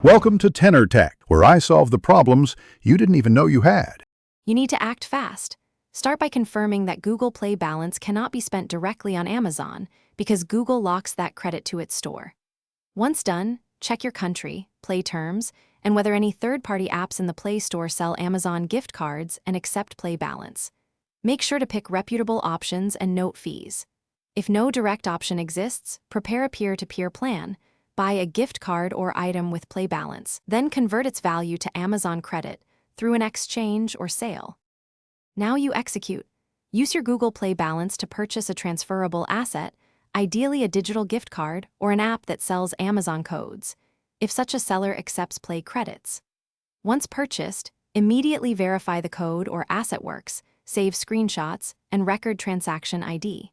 Welcome to Tenor Tech, where I solve the problems you didn't even know you had. You need to act fast. Start by confirming that Google Play balance cannot be spent directly on Amazon because Google locks that credit to its store. Once done, check your country, Play terms, and whether any third-party apps in the Play Store sell Amazon gift cards and accept Play balance. Make sure to pick reputable options and note fees. If no direct option exists, prepare a peer-to-peer plan. Buy a gift card or item with Play balance, then convert its value to Amazon credit through an exchange or sale. Now you execute. Use your Google Play balance to purchase a transferable asset, ideally a digital gift card or an app that sells Amazon codes, if such a seller accepts Play credits. Once purchased, immediately verify the code or asset works, save screenshots, and record transaction ID.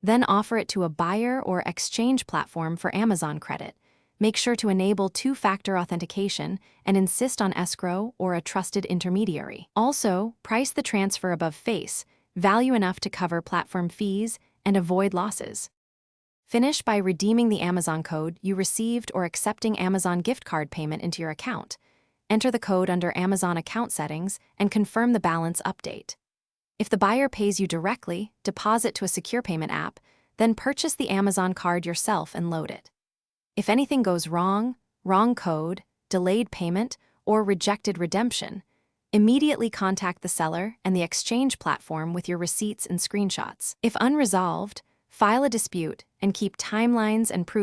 Then offer it to a buyer or exchange platform for Amazon credit. Make sure to enable two-factor authentication and insist on escrow or a trusted intermediary. Also, price the transfer above face, value enough to cover platform fees and avoid losses. Finish by redeeming the Amazon code you received or accepting Amazon gift card payment into your account. Enter the code under Amazon account settings and confirm the balance update. If the buyer pays you directly, deposit to a secure payment app, then purchase the Amazon card yourself and load it. If anything goes wrong, wrong code, delayed payment, or rejected redemption, immediately contact the seller and the exchange platform with your receipts and screenshots. If unresolved, file a dispute and keep timelines and proof.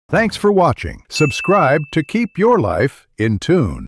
Thanks for watching. Subscribe to keep your life in tune.